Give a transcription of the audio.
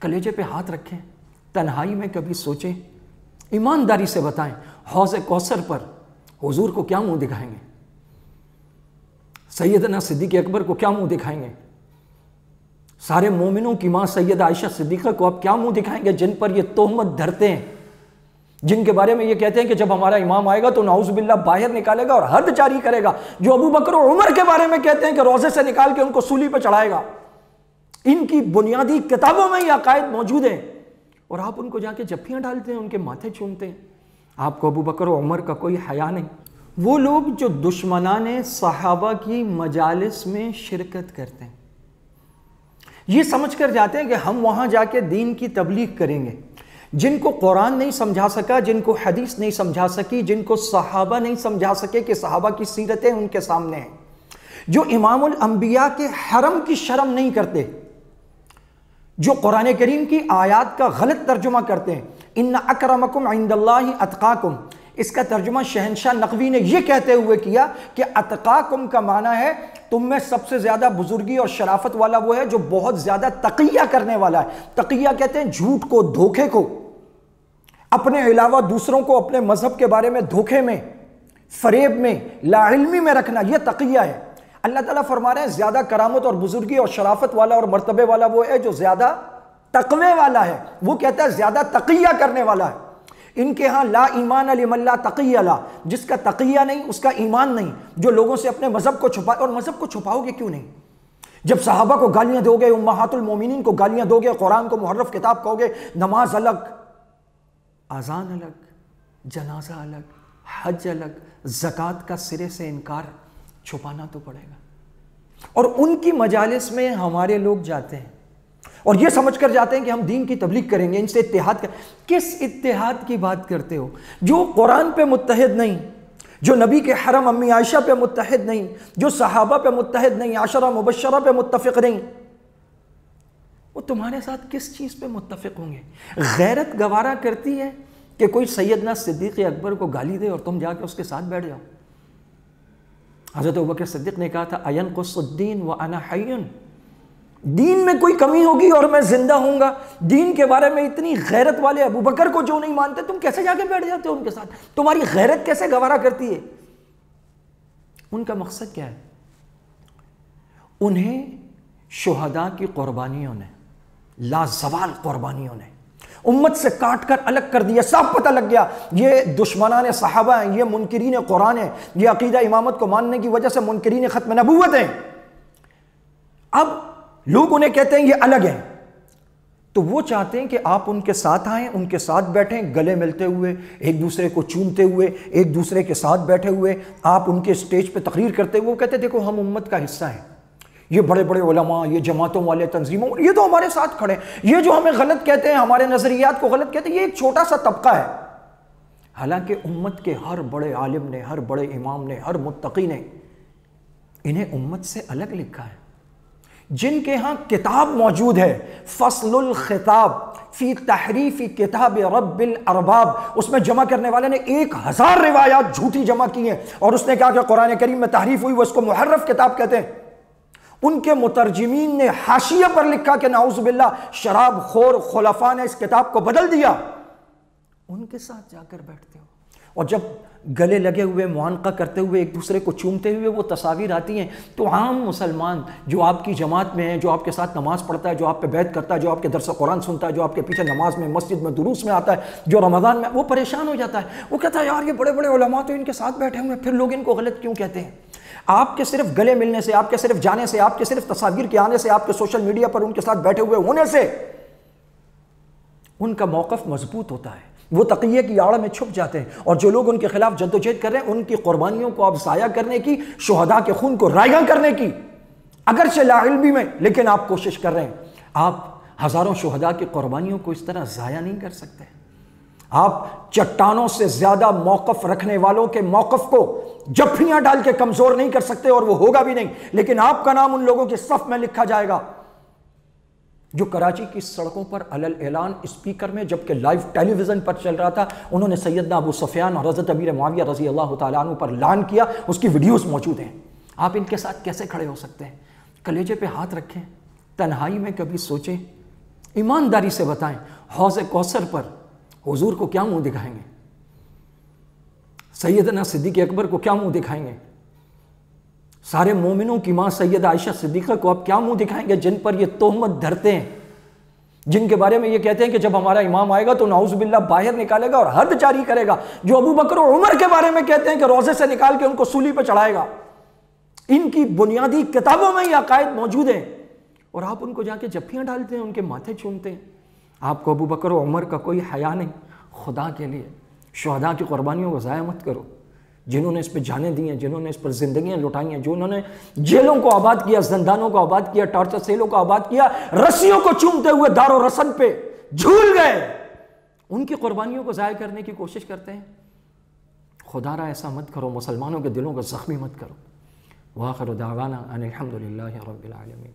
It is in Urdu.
کلیجے پہ ہاتھ رکھیں، تنہائی میں کبھی سوچیں، ایمانداری سے بتائیں حوض کوثر پر حضور کو کیا منہ دکھائیں گے؟ سیدنا صدیق اکبر کو کیا منہ دکھائیں گے؟ سارے مومنوں کی ماں سیدہ عائشہ صدیقہ کو آپ کیا منہ دکھائیں گے جن پر یہ تہمت دھرتے ہیں، جن کے بارے میں یہ کہتے ہیں کہ جب ہمارا امام آئے گا تو نعوذ باللہ باہر نکالے گا اور حد جاری کرے گا، جو ابو بکر و عمر کے بارے میں کہتے ہیں کہ روضے سے نکال کے ان کو سولی پہ چڑھائے گا۔ ان کی بنیادی کتابوں میں یہ عقائد موجود ہیں، اور آپ ان کو جا کے جفیاں ڈالتے ہیں، ان کے ماتھے چومتے ہیں۔ آپ کو ابو بکر و عمر کا کوئی حیا نہیں۔ وہ لوگ جو دشمنان صحابہ کی مجالس میں شرکت کرتے ہیں، یہ سمجھ کر جاتے ہیں کہ ہم وہاں جا کے دین کی تبلیغ کریں گے۔ جن کو قرآن نہیں سمجھا سکا، جن کو حدیث نہیں سمجھا سکی، جن کو صحابہ نہیں سمجھا سکے کہ صحابہ کی سیرتیں ان کے سامنے ہیں، جو امام الانبیاء کے حرم کی شرم نہیں کرتے، جو قرآن کریم کی آیات کا غلط ترجمہ کرتے ہیں، ان اکرمکم عند اللہ اتقاکم، اس کا ترجمہ شہنشاہ نقوی نے یہ کہتے ہوئے کیا کہ اتقاکم کا معنی ہے تم میں سب سے زیادہ بزرگی اور شرافت والا وہ ہے جو بہت زیادہ تقیہ کرنے والا ہے۔ تقیہ کہتے ہیں جھوٹ کو، دھوکے کو، اپنے علاوہ دوسروں کو اپنے مذہب کے بارے میں دھوکے میں، فریب میں، لا علمی میں رکھنا، یہ تقیہ ہے۔ اللہ تعالیٰ فرما رہے ہیں زیادہ کرامت اور بزرگی اور شرافت والا اور مرتبے والا وہ ہے جو زیادہ تقوی والا ہے، وہ کہتا ہے زیادہ تقیہ کرنے والا ہے۔ ان کے ہاں لا ایمان لمن لا تقی لا، جس کا تقیہ نہیں اس کا ایمان نہیں، جو لوگوں سے اپنے مذہب کو چھپائے۔ اور مذہب کو چھپاؤ گے کیوں نہیں؟ جب صحابہ کو گالیاں دو گے، امہات المومنین کو گالیاں دو گے، قرآن کو محرف کتاب کہو گے، نماز الگ، اذان الگ، جنازہ الگ، حج الگ، زکوٰۃ کا سرے سے انکار، چھپانا تو پڑے گا۔ اور ان کی مجالس میں ہمارے لوگ جاتے ہیں اور یہ سمجھ کر جاتے ہیں کہ ہم دین کی تبلیغ کریں گے، ان سے اتحاد کس اتحاد کی بات کرتے ہو؟ جو قرآن پہ متحد نہیں، جو نبی کے حرم امی عائشہ پہ متحد نہیں، جو صحابہ پہ متحد نہیں، عشرہ مبشرہ پہ متفق نہیں، وہ تمہارے ساتھ کس چیز پہ متفق ہوں گے؟ غیرت گوارا کرتی ہے کہ کوئی سیدنا صدیق اکبر کو گالی دے اور تم جا کے اس کے ساتھ بیٹھ جاؤ؟ حضرت ابوبکر صدیق نے کہا تھا اَيَنْقُصُ الدِّينُ وَأَنَا حَيٌّ، دین میں کوئی کمی ہوگی اور میں زندہ ہوں گا۔ دین کے بارے میں اتنی غیرت والے ابو بکر کو جو نہیں مانتے، تم کیسے جا کے بیٹھ جاتے ہو ان کے ساتھ؟ تمہاری غیرت کیسے گوارا کرتی ہے؟ ان کا مقصد کیا ہے؟ انہیں شہداء کی قربانیوں نے، لازوال قربانیوں نے امت سے کاٹ کر الگ کر دیا۔ صاف پتہ لگ گیا یہ دشمنان صحابہ ہیں، یہ منکرین قرآن ہیں، یہ عقیدہ امامت کو ماننے کی وجہ سے منکرین ختم نبوت ہیں۔ اب لوگ انہیں کہتے ہیں یہ الگ ہیں، تو وہ چاہتے ہیں کہ آپ ان کے ساتھ آئیں، ان کے ساتھ بیٹھیں، گلے ملتے ہوئے، ایک دوسرے کو چومتے ہوئے، ایک دوسرے کے ساتھ بیٹھے ہوئے، آپ ان کے سٹیج پہ تقریر کرتے ہوئے۔ وہ کہتے ہیں دیکھو ہم امت کا حصہ ہیں، یہ بڑے بڑے علماء، یہ جماعتوں والے، تنظیموں، یہ تو ہمارے ساتھ کھڑے ہیں، یہ جو ہمیں غلط کہتے ہیں، ہمارے نظریات کو غلط کہتے ہیں، یہ ایک چھوٹا سا طبقہ ہے۔ حالانکہ امت کے ہر بڑے عالم نے، ہر بڑے امام نے، ہر متقی نے انہیں امت سے الگ لکھا ہے۔ جن کے ہاں کتاب موجود ہے فصل الخطاب فی تحریف کتاب رب الارباب، اس میں جمع کرنے والے نے 1000 روایات جھوٹی جمع کی ہیں، اور اس نے کہا کہ قرآن کریم میں تحریف ہوئی، وہ اس کو محرف کتاب کہتے ہیں۔ ان کے مترجمین نے حاشیہ پر لکھا کہ نعوذ باللہ شراب خور خلفاء نے اس کتاب کو بدل دیا۔ ان کے ساتھ جا کر بیٹھتے ہو، اور جب گلے لگے ہوئے، معانقہ کرتے ہوئے، ایک دوسرے کو چومتے ہوئے وہ تصاویر آتی ہیں، تو عام مسلمان جو آپ کی جماعت میں ہے، جو آپ کے ساتھ نماز پڑھتا ہے، جو آپ پہ بیعت کرتا ہے، جو آپ کے درس قرآن سنتا ہے، جو آپ کے پیچھے نماز میں، مسجد میں، دروس میں آتا ہے، جو رمضان میں، وہ پریشان ہو جاتا ہے۔ وہ کہتا ہے یار یہ بڑے بڑے علماء تو ان کے ساتھ بیٹھے ہوئے ہیں، پھر لوگ ان کو غلط کیوں کہتے ہیں؟ آپ کے صرف گلے ملنے سے، آپ کے صرف جانے سے، آپ کے صرف تصاویر کے آنے سے، آپ کے سوشل میڈیا پر ان کے ساتھ بیٹھے ہوئے ہونے سے ان کا موقف مضبوط ہوتا ہے، وہ تقیہ کی آڑ میں چھپ جاتے ہیں۔ اور جو لوگ ان کے خلاف جدوجہد کر رہے ہیں، ان کی قربانیوں کو آپ ضائع کرنے کی، شہداء کے خون کو رائع کرنے کی، اگرچہ لا علمی میں، لیکن آپ کوشش کر رہے ہیں۔ آپ ہزاروں شہداء کی قربانیوں کو اس طرح ضائع نہیں کر سکتے۔ آپ چٹانوں سے زیادہ موقف رکھنے والوں کے موقف کو جفیاں ڈال کے کمزور نہیں کر سکتے، اور وہ ہوگا بھی نہیں، لیکن آپ کا نام ان لوگوں کے صف میں لکھا جائے گا جو کراچی کی سڑکوں پر علل اعلان اسپیکر میں، جبکہ لائیو ٹیلی ویژن پر چل رہا تھا، انہوں نے سیدنا ابو سفیان اور حضرت امیر معاویہ رضی اللہ تعالیٰ عنہ پر لعن کیا، اس کی ویڈیوز موجود ہیں۔ آپ ان کے ساتھ کیسے کھڑے ہو سکتے ہیں؟ کلیجے پہ ہاتھ رکھیں، تنہائی میں کبھی سوچیں، ایمانداری سے بتائیں، حوض کوثر پر حضور کو کیا منہ دکھائیں گے؟ سیدنا صدیق اکبر کو کیا منہ دکھائیں گے؟ سارے مومنوں کی ماں سیدہ عائشہ صدیقہ کو آپ کیا منہ دکھائیں گے جن پر یہ تہمت دھرتے ہیں، جن کے بارے میں یہ کہتے ہیں کہ جب ہمارا امام آئے گا تو نعوذ باللہ باہر نکالے گا اور حد جاری کرے گا، جو ابو بکر و عمر کے بارے میں کہتے ہیں کہ روزے سے نکال کے ان کو سولی پہ چڑھائے گا۔ ان کی بنیادی کتابوں میں یہ عقائد موجود ہیں، اور آپ ان کو جا کے جفیاں ڈالتے ہیں، ان کے ماتھے چومتے ہیں۔ آپ کو ابو بکر و عمر کا کوئی حیا نہیں۔ خدا کے لیے شہداء کی قربانیوں کو ضائع مت کرو، جنہوں نے اس پہ جانیں دی ہیں، جنہوں نے اس پر زندگیاں لٹائی ہیں، جو انہوں نے جیلوں کو آباد کیا، زندانوں کو آباد کیا، ٹارچر سیلوں کو آباد کیا، رسیوں کو چومتے ہوئے دار و رسن پہ جھول گئے، ان کی قربانیوں کو ضائع کرنے کی کوشش کرتے ہیں۔ خدا را ایسا مت کرو، مسلمانوں کے دلوں کو زخمی مت کرو۔ وآخر دعوانا ان الحمد للہ رب العالمین۔